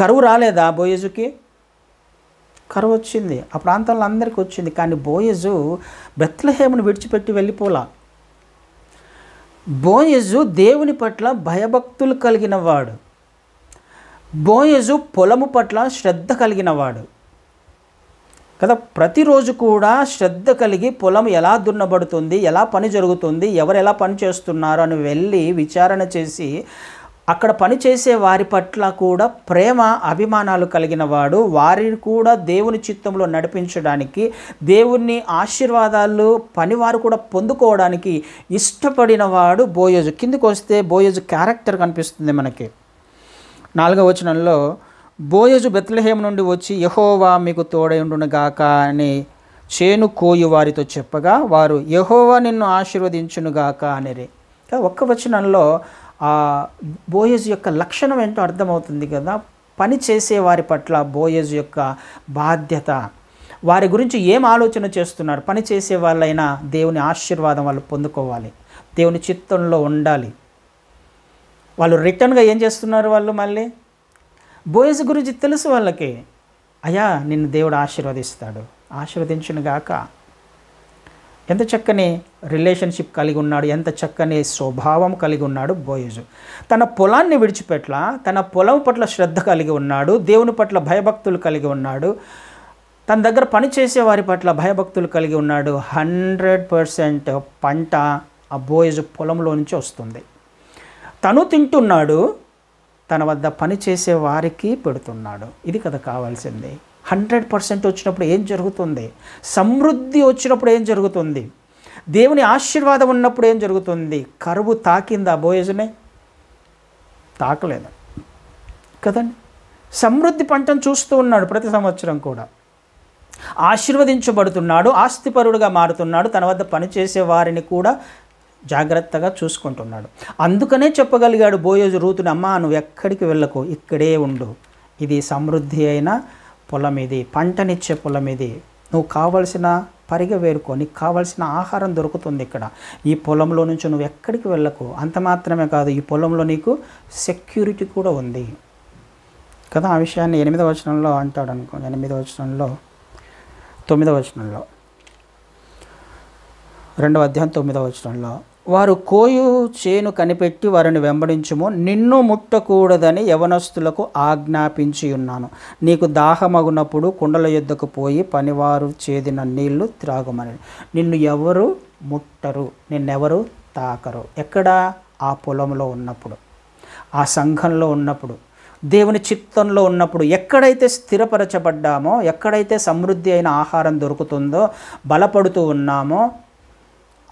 S1: కరువు రాలేదా బోయేజుకి? కరువు వచ్చింది. ఆ ప్రాంతంలో అందరికీ వచ్చింది. కానీ బోయేజు బెత్లెహేమును విడిచిపెట్టి వెళ్ళిపోలా. బోయేజు దేవుని పట్ల భయభక్తులు కలిగిన వాడు. బోయేజు పొలము పట్ల శ్రద్ధ కలిగిన వాడు కదా. ప్రతిరోజు కూడా శ్రద్ధ కలిగి పొలం ఎలా దున్నబడుతుంది, ఎలా పని జరుగుతుంది, ఎవరు ఎలా పని చేస్తున్నారు అని వెళ్ళి విచారణ చేసి అక్కడ పనిచేసే వారి పట్ల కూడా ప్రేమ అభిమానాలు కలిగిన వాడు. వారిని కూడా దేవుని చిత్తంలో నడిపించడానికి, దేవుని ఆశీర్వాదాలు పనివారు కూడా పొందుకోవడానికి ఇష్టపడిన వాడు బోయేజు. కిందికి వస్తే బోయేజు క్యారెక్టర్ కనిపిస్తుంది మనకి. 4వ వచనంలో, బోయేజు బెత్లెహేము నుండి వచ్చి యెహోవా మీకు తోడై ఉండునుగాక అని చేను కోయు వారితో చెప్పగా వారు యెహోవా నిన్ను ఆశీర్వదించునుగాక అనిరి. ఒక్క వచనంలో బోయజు యొక్క లక్షణం ఏంటో అర్థమవుతుంది కదా. పని చేసే వారి పట్ల బోయజు యొక్క బాధ్యత, వారి గురించి ఏం ఆలోచన చేస్తున్నారు. పని చేసే వాళ్ళైనా దేవుని ఆశీర్వాదం వాళ్ళు పొందుకోవాలి, దేవుని చిత్తంలో ఉండాలి. వాళ్ళు రిటర్న్గా ఏం చేస్తున్నారు, వాళ్ళు మళ్ళీ బోయజు గురించి తెలుసు వాళ్ళకి. అయ్యా నిన్ను దేవుడు ఆశీర్వదిస్తాడు, ఆశీర్వదించునుగాక. ఎంత చక్కని రిలేషన్షిప్ కలిగి ఉన్నాడు, ఎంత చక్కని స్వభావం కలిగి ఉన్నాడు బోయజు. తన పొలాన్ని విడిచిపెట్ల, తన పొలం పట్ల శ్రద్ధ కలిగి ఉన్నాడు, దేవుని పట్ల భయభక్తులు కలిగి ఉన్నాడు, తన దగ్గర పనిచేసే వారి పట్ల భయభక్తులు కలిగి ఉన్నాడు. 100% పంట ఆ బోయజు పొలంలో నుంచి వస్తుంది. తను తింటున్నాడు, తన వద్ద పనిచేసే వారికి పెడుతున్నాడు. ఇది కదా కావాల్సింది. 100% వచ్చినప్పుడు ఏం జరుగుతుంది, సమృద్ధి వచ్చినప్పుడు ఏం జరుగుతుంది, దేవుని ఆశీర్వాదం ఉన్నప్పుడు ఏం జరుగుతుంది. కరువు తాకిందా బోయజునే? తాకలేదు కదండి. సమృద్ధి పంటను చూస్తూ ఉన్నాడు ప్రతి సంవత్సరం కూడా. ఆశీర్వదించబడుతున్నాడు, ఆస్తిపరుడుగా మారుతున్నాడు, తన వద్ద పనిచేసే వారిని కూడా జాగ్రత్తగా చూసుకుంటున్నాడు. అందుకనే చెప్పగలిగాడు బోయజు రూతుని, అమ్మా నువ్వు ఎక్కడికి వెళ్ళకు, ఇక్కడే ఉండు, ఇది సమృద్ధి అయిన పొలం, ఇది పంటనిచ్చే పొలం, ఇది నువ్వు కావలసిన పరిగె వేరుకో, నీకు కావలసిన ఆహారం దొరుకుతుంది ఇక్కడ, ఈ పొలంలో నుంచి నువ్వు ఎక్కడికి వెళ్ళకు. అంత మాత్రమే కాదు, ఈ పొలంలో నీకు సెక్యూరిటీ కూడా ఉంది కదా. ఆ విషయాన్ని 8వ వచనంలో అంటాడు అనుకో, 8వ వచనంలో 9వ వచనంలో 2వ అధ్యాయం 9వ వచనంలో, వారు కోయు చేను కనిపెట్టి వారిని వెంబడించుము, నిన్ను ముట్టకూడదని యవనస్తులకు ఆజ్ఞాపించి ఉన్నాను. నీకు దాహమగునప్పుడు కుండల యొద్దకు పోయి పనివారు చేదిన నీళ్లు త్రాగుమని. నిన్ను ఎవరు ముట్టరు, నిన్నెవరు తాకరు. ఎక్కడ? ఆ పొలంలో ఉన్నప్పుడు, ఆ సంఘంలో ఉన్నప్పుడు, దేవుని చిత్తంలో ఉన్నప్పుడు, ఎక్కడైతే స్థిరపరచబడ్డామో, ఎక్కడైతే సమృద్ధి అయిన ఆహారం దొరుకుతుందో, బలపడుతూ ఉన్నామో,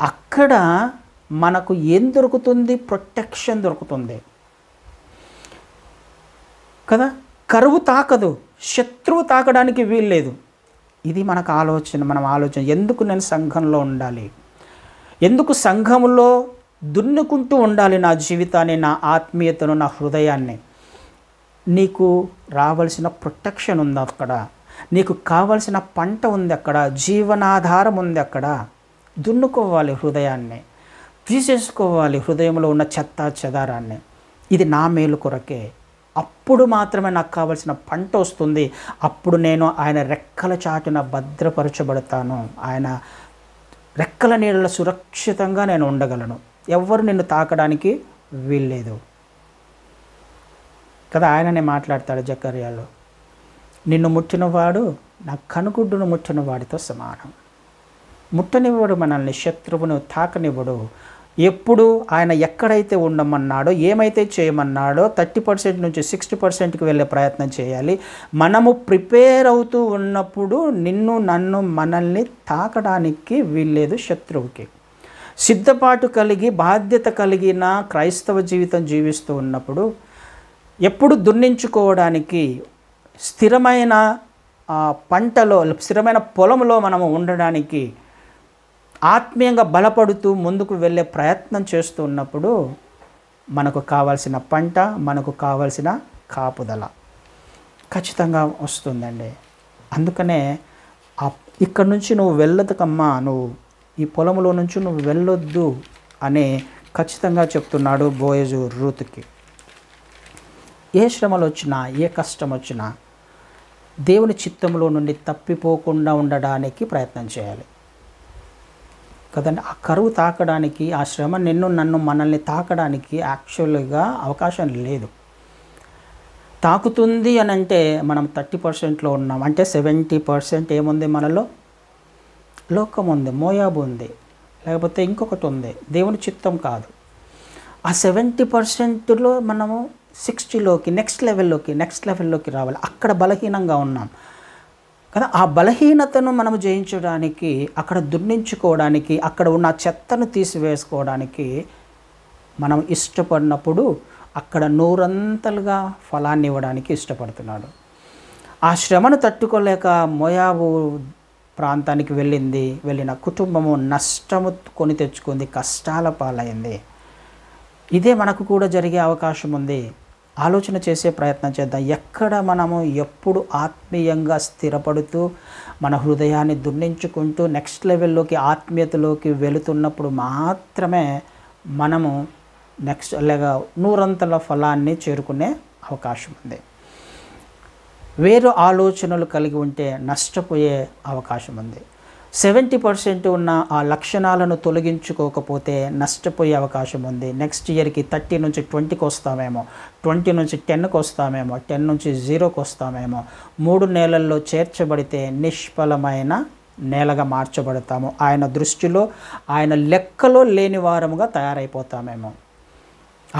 S1: అక్కడ మనకు ఏం దొరుకుతుంది? ప్రొటెక్షన్ దొరుకుతుంది కదా. కరువు తాకదు, శత్రువు తాకడానికి వీల్లేదు. ఇది మనకు మనం ఆలోచన. ఎందుకు నేను సంఘంలో ఉండాలి, ఎందుకు సంఘంలో దున్నుకుంటూ ఉండాలి నా జీవితాన్ని, నా ఆత్మీయతను, నా హృదయాన్ని? నీకు రావాల్సిన ప్రొటెక్షన్ ఉంది అక్కడ, నీకు కావలసిన పంట ఉంది అక్కడ, జీవనాధారం ఉంది అక్కడ. దున్నుకోవాలి హృదయాన్ని, తీసేసుకోవాలి హృదయంలో ఉన్న చెత్త చెదారాన్ని. ఇది నా మేలు కొరకే. అప్పుడు మాత్రమే నాకు కావలసిన పంట వస్తుంది. అప్పుడు నేను ఆయన రెక్కల చాటున భద్రపరచబడతాను, ఆయన రెక్కల నీళ్ళలో సురక్షితంగా నేను ఉండగలను. ఎవ్వరు నిన్ను తాకడానికి వీల్లేదు కదా. ఆయననే మాట్లాడతాడు జకర్యాలో, నిన్ను ముట్టినవాడు నా కనుగుడ్డును ముట్టిన వాడితో సమానం. ముట్టనివ్వడు మనల్ని, శత్రువును తాకనివ్వడు. ఎప్పుడు ఆయన ఎక్కడైతే ఉండమన్నాడో, ఏమైతే చేయమన్నాడో 30% నుంచి 60%కి వెళ్ళే ప్రయత్నం చేయాలి. మనము ప్రిపేర్ అవుతూ ఉన్నప్పుడు నిన్ను నన్ను మనల్ని తాకడానికి వీల్లేదు శత్రువుకి. సిద్ధపాటు కలిగి బాధ్యత కలిగిన క్రైస్తవ జీవితం జీవిస్తూ ఉన్నప్పుడు, ఎప్పుడు దున్నించుకోవడానికి, స్థిరమైన పంటలో, స్థిరమైన పొలంలో మనము ఉండడానికి, ఆత్మీయంగా బలపడుతూ ముందుకు వెళ్ళే ప్రయత్నం చేస్తూ ఉన్నప్పుడు మనకు కావాల్సిన పంట, మనకు కావాల్సిన కాపుదల ఖచ్చితంగా వస్తుందండి. అందుకనే ఇక్కడి నుంచి నువ్వు వెళ్ళదుకమ్మా, నువ్వు ఈ పొలంలో నుంచి నువ్వు వెళ్ళొద్దు అని ఖచ్చితంగా చెప్తున్నాడు బోయజు రూతుకి. ఏ శ్రమలు వచ్చినా, ఏ కష్టం వచ్చినా దేవుని చిత్తంలో నుండి తప్పిపోకుండా ఉండడానికి ప్రయత్నం చేయాలి కదండి. ఆ కరువు తాకడానికి, ఆ శ్రమ నిన్ను నన్ను మనల్ని తాకడానికి యాక్చువల్గా అవకాశం లేదు. తాకుతుంది అని అంటే మనం 30%లో ఉన్నాం. అంటే 70% ఏముంది మనలో? లోకం ఉంది, మోయాబు ఉంది, లేకపోతే ఇంకొకటి ఉంది, దేవుని చిత్తం కాదు. ఆ 70%లో మనము 60లోకి, నెక్స్ట్ లెవెల్లోకి రావాలి. అక్కడ బలహీనంగా ఉన్నాం కదా. ఆ బలహీనతను మనం జయించడానికి, అక్కడ దున్నించుకోవడానికి, అక్కడ ఉన్న చెత్తను తీసివేసుకోవడానికి మనం ఇష్టపడినప్పుడు అక్కడ నూరంతలుగా ఫలాన్ని ఇవ్వడానికి ఇష్టపడుతున్నాడు. ఆ శ్రమను తట్టుకోలేక మోయాబు ప్రాంతానికి వెళ్ళిన కుటుంబము నష్టము కొని తెచ్చుకుంది, కష్టాల పాలైంది. ఇదే మనకు కూడా జరిగే అవకాశం ఉంది. ఆలోచన చేసే ప్రయత్నం చేద్దాం. ఎక్కడ మనము ఎప్పుడు ఆత్మీయంగా స్థిరపడుతూ మన హృదయాన్ని దున్నించుకుంటూ నెక్స్ట్ లెవెల్లోకి ఆత్మీయతలోకి వెళుతున్నప్పుడు మాత్రమే మనము నెక్స్ట్ లేక నూరంతల ఫలాన్ని చేరుకునే అవకాశం ఉంది. వేరు ఆలోచనలు కలిగి ఉంటే నష్టపోయే అవకాశం ఉంది. 70% ఉన్న ఆ లక్షణాలను తొలగించుకోకపోతే నష్టపోయే అవకాశం ఉంది. నెక్స్ట్ ఇయర్కి 30 నుంచి 20కి వస్తామేమో, 20 నుంచి 10కి వస్తామేమో, 10 నుంచి 0కి వస్తామేమో. 3 నెలల్లో చేర్చబడితే నిష్ఫలమైన నేలగా మార్చబడతాము. ఆయన దృష్టిలో, ఆయన లెక్కలో లేని వారముగా తయారైపోతామేమో.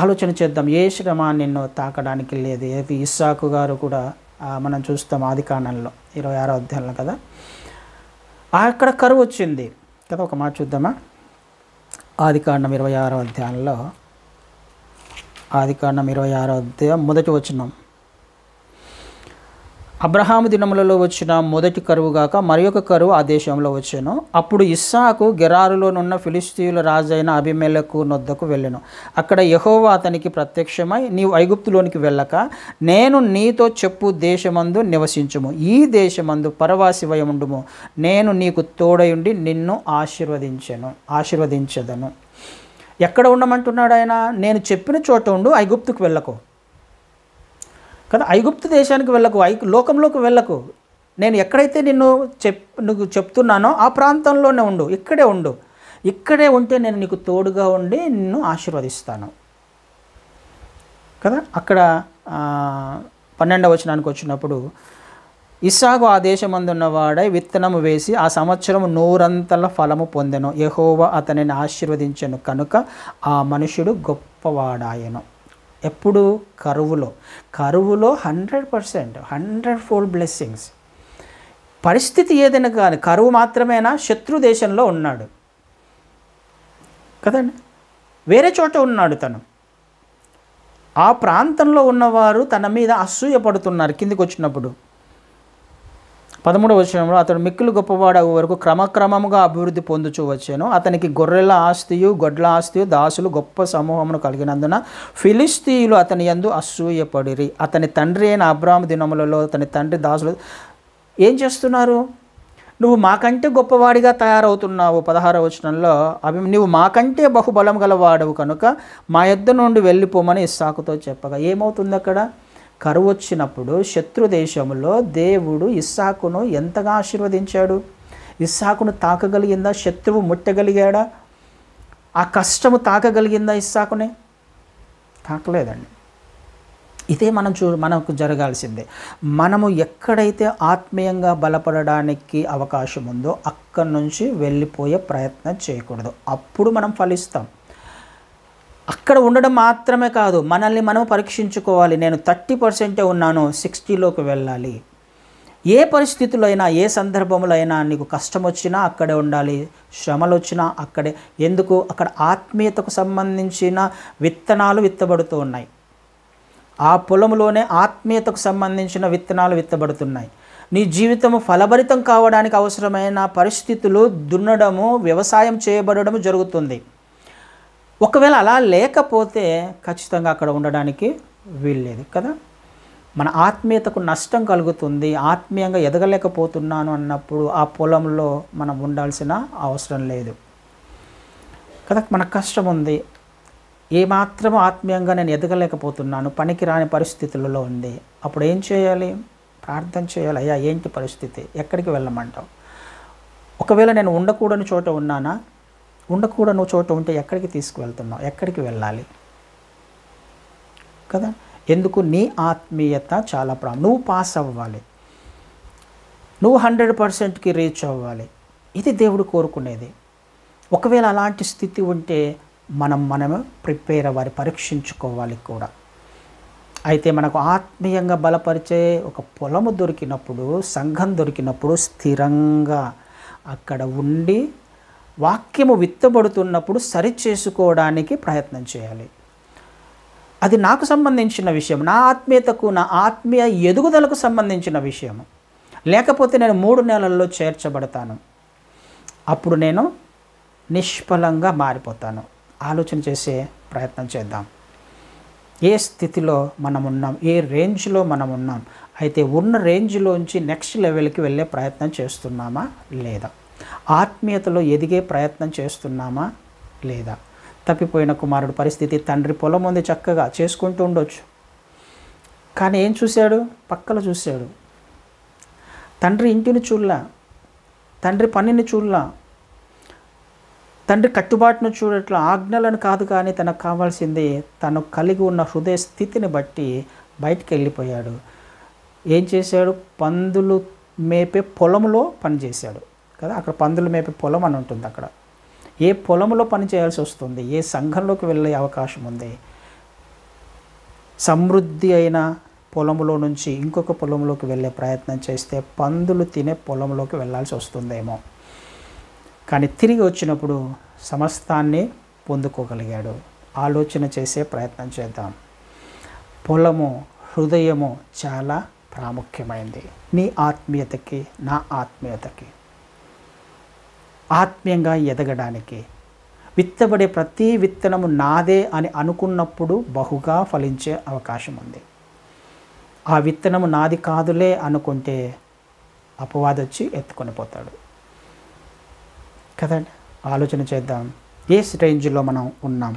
S1: ఆలోచన చేద్దాం. ఏ శ్రమ నిన్ను తాకడానికి లేదు. ఇస్సాకు గారు కూడా మనం చూస్తాం ఆదికాండంలో 26వ అధ్యాయంలో కదా, అక్కడ కరువు వచ్చింది కదా. ఒక మాట చూద్దామా, ఆదికాండం 26వ అధ్యాయంలో, ఆదికాండం 26వ అధ్యాయం మొదటి వచనం. అబ్రహాము దినములలో వచ్చిన మొదటి కరువు గాక మరి ఒక కరువు ఆ దేశంలో వచ్చాను. అప్పుడు ఇస్సాకు గెరారులోనున్న ఫిలిష్తీయుల రాజైన అబీమెలెకు నొద్దకు వెళ్ళెను. అక్కడ యెహోవా అతనికి ప్రత్యక్షమై, నీవు ఐగుప్తులోనికి వెళ్ళక నేను నీతో చెప్పు దేశమందు నివసించుము, ఈ దేశమందు పరవాసివై ఉండుము, నేను నీకు తోడయుండి నిన్ను ఆశీర్వదించదను. ఎక్కడ ఉండమంటున్నాడు ఆయన? నేను చెప్పిన చోట ఉండు, ఐగుప్తుకు వెళ్ళకు కదా, ఐగుప్తు దేశానికి వెళ్ళకు, లోకంలోకి వెళ్ళకు. నేను ఎక్కడైతే నువ్వు చెప్తున్నానో ఆ ప్రాంతంలోనే ఉండు, ఇక్కడే ఉండు. ఇక్కడే ఉంటే నేను నీకు తోడుగా ఉండి నిన్ను ఆశీర్వదిస్తాను కదా. అక్కడ 12వ వచనానికి వచ్చినప్పుడు, ఇస్సాకు ఆ దేశమందున్నవాడై విత్తనము వేసి ఆ సంవత్సరం 100 ఫలము పొందెను. యెహోవా అతనిని ఆశీర్వదించెను కనుక ఆ మనుషుడు గొప్పవాడాయను. ఎప్పుడు? కరువులో 100%, 100-fold బ్లెస్సింగ్స్. పరిస్థితి ఏదైనా కానీ, కరువు మాత్రమేనా? శత్రు దేశంలో ఉన్నాడు కదండి, వేరే చోట ఉన్నాడు తను. ఆ ప్రాంతంలో ఉన్నవారు తన మీద అసూయపడుతున్నారు. కిందికి వచ్చినప్పుడు 13వ వచనంలో, అతడు మిక్కిలి గొప్పవాడగు వరకు క్రమక్రమముగా అభివృద్ధి పొందుచూ వచ్చాను. అతనికి గొర్రెల ఆస్తియు గొడ్ల ఆస్తియు దాసులు గొప్ప సమూహమును కలిగినందున ఫిలిష్తీయులు అతని యందు అసూయపడిరి. అతని తండ్రి అయిన అబ్రాహాము దినములలో అతని తండ్రి దాసులు ఏం చేస్తున్నారు? నువ్వు మాకంటే గొప్పవాడిగా తయారవుతున్నావు. 16వ వచనంలో, నువ్వు మాకంటే బహుబలం గలవాడవు కనుక మా యొద్ద నుండి వెళ్ళిపోమని ఇస్సాకుతో చెప్పగా ఏమవుతుంది? అక్కడ కరువు వచ్చినప్పుడు శత్రు దేశంలో దేవుడు ఇస్సాకును ఎంతగా ఆశీర్వదించాడు. ఇస్సాకును తాకగలిగిందా? శత్రువు ముట్టగలిగాడా? ఆ కష్టము తాకగలిగిందా ఇస్సాకుని? తాకలేదండి. ఇదే మనకు జరగాల్సిందే. మనము ఎక్కడైతే ఆత్మీయంగా బలపడడానికి అవకాశం ఉందో అక్కడి నుంచి వెళ్ళిపోయే ప్రయత్నం చేయకూడదు. అప్పుడు మనం ఫలిస్తాం. అక్కడ ఉండడం మాత్రమే కాదు, మనల్ని మనం పరీక్షించుకోవాలి. నేను 30% ఉన్నాను, 60లోకి వెళ్ళాలి. ఏ పరిస్థితుల్లో అయినా, ఏ సందర్భంలో అయినా నీకు కష్టం వచ్చినా అక్కడే ఉండాలి, శ్రమలు వచ్చినా అక్కడే. ఎందుకు? అక్కడ ఆత్మీయతకు సంబంధించిన విత్తనాలు విత్తబడుతూ ఉన్నాయి. ఆ పొలంలోనే ఆత్మీయతకు సంబంధించిన విత్తనాలు విత్తబడుతున్నాయి. నీ జీవితము ఫలభరితం కావడానికి అవసరమైన పరిస్థితులు దున్నడము, వ్యవసాయం చేయబడము జరుగుతుంది. ఒకవేళ అలా లేకపోతే ఖచ్చితంగా అక్కడ ఉండడానికి వీల్లేదు కదా. మన ఆత్మీయతకు నష్టం కలుగుతుంది. ఆత్మీయంగా ఎదగలేకపోతున్నాను అన్నప్పుడు ఆ పొలంలో మనం ఉండాల్సిన అవసరం లేదు కదా. మనకు కష్టం ఉంది, ఏమాత్రం ఆత్మీయంగా నేను ఎదగలేకపోతున్నాను, పనికి రాని పరిస్థితులలో ఉంది. అప్పుడు ఏం చేయాలి? ప్రార్థన చేయాలి. అయ్యా ఏంటి పరిస్థితి? ఎక్కడికి వెళ్ళమంటావు? ఒకవేళ నేను ఉండకూడని చోట ఉన్నానా? ఉండకూడని చోట ఉంటే ఎక్కడికి తీసుకువెళ్తున్నావు? ఎక్కడికి వెళ్ళాలి కదా. ఎందుకు? నీ ఆత్మీయత చాలా నువ్వు పాస్ అవ్వాలి, నువ్వు 100%కి రీచ్ అవ్వాలి. ఇది దేవుడు కోరుకునేది. ఒకవేళ అలాంటి స్థితి ఉంటే మనము ప్రిపేర్ అవ్వాలి, పరీక్షించుకోవాలి కూడా. అయితే మనకు ఆత్మీయంగా బలపరిచే ఒక పొలము దొరికినప్పుడు, సంఘం దొరికినప్పుడు స్థిరంగా అక్కడ ఉండి వాక్యము విత్తబడుతున్నప్పుడు సరిచేసుకోవడానికి ప్రయత్నం చేయాలి. అది నాకు సంబంధించిన విషయం, నా ఆత్మీయతకు, నా ఆత్మీయ ఎదుగుదలకు సంబంధించిన విషయము. లేకపోతే నేను 3 నెలల్లో చేర్చబడతాను, అప్పుడు నేను నిష్ఫలంగా మారిపోతాను. ఆలోచన చేసే ప్రయత్నం చేద్దాం. ఏ స్థితిలో మనం ఉన్నాం, ఏ రేంజ్లో మనం ఉన్నాం, అయితే ఉన్న రేంజ్లోంచి నెక్స్ట్ లెవెల్కి వెళ్ళే ప్రయత్నం చేస్తున్నామా లేదా? ఆత్మీయతలో ఎదిగే ప్రయత్నం చేస్తున్నామా లేదా? తప్పిపోయిన కుమారుడు పరిస్థితి, తండ్రి పొలం ఉంది, చక్కగా చేసుకుంటూ ఉండొచ్చు, కానీ ఏం చూశాడు? పక్కల చూశాడు. తండ్రి ఇంటిని చూడలా, తండ్రి పనిని చూడలా, తండ్రి కట్టుబాటును చూడట్లా, ఆజ్ఞలను కాదు, కానీ తనకు కావాల్సింది తను కలిగి ఉన్న హృదయ స్థితిని బట్టి బయటికి వెళ్ళిపోయాడు. ఏం చేశాడు? పందులు మేపే పొలంలో పనిచేశాడు కదా. అక్కడ పందులు మేపే పొలం అని ఉంటుంది. అక్కడ ఏ పొలంలో పని చేయాల్సి వస్తుంది? ఏ సంఘంలోకి వెళ్ళే అవకాశం ఉంది? సమృద్ధి అయిన పొలంలో నుంచి ఇంకొక పొలంలోకి వెళ్ళే ప్రయత్నం చేస్తే పందులు తినే పొలంలోకి వెళ్ళాల్సి వస్తుందేమో. కానీ తిరిగి వచ్చినప్పుడు సమస్తాన్ని పొందుకోగలిగాడు. ఆలోచన చేసే ప్రయత్నం చేద్దాం. పొలము, హృదయము చాలా ప్రాముఖ్యమైంది. నీ ఆత్మీయతకి, నా ఆత్మీయతకి, ఆత్మీయంగా ఎదగడానికి. విత్తబడే ప్రతి విత్తనము నాదే అని అనుకున్నప్పుడు బహుగా ఫలించే అవకాశం ఉంది. ఆ విత్తనము నాది కాదులే అనుకుంటే అపవాదొచ్చి ఎత్తుకొని పోతాడు కదండి. ఆలోచన చేద్దాం, ఏ రేంజ్లో మనం ఉన్నాం.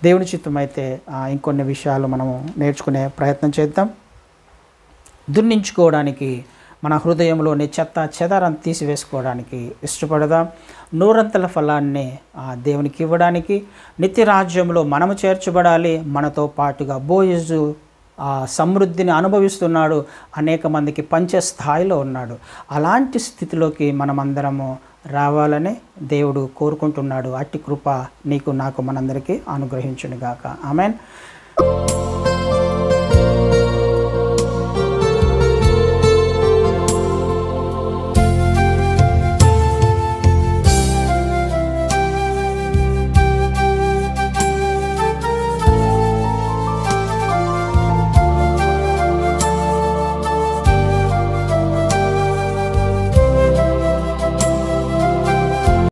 S1: దేవుని చిత్తం అయితే ఇంకొన్ని విషయాలు మనము నేర్చుకునే ప్రయత్నం చేద్దాం. దున్నించుకోవడానికి, మన హృదయంలోని చెత్త చెదారం తీసివేసుకోవడానికి ఇష్టపడదాం. నూరంతల ఫలాన్ని దేవునికి ఇవ్వడానికి, నిత్య రాజ్యంలో మనము చేర్చబడాలి. మనతో పాటుగా బోయజు సమృద్ధిని అనుభవిస్తున్నాడు, అనేక మందికి పంచే స్థాయిలో ఉన్నాడు. అలాంటి స్థితిలోకి మనమందరము రావాలని దేవుడు కోరుకుంటున్నాడు. అట్టి కృప నీకు నాకు మనందరికీ అనుగ్రహించునుగాక. ఆమెన్.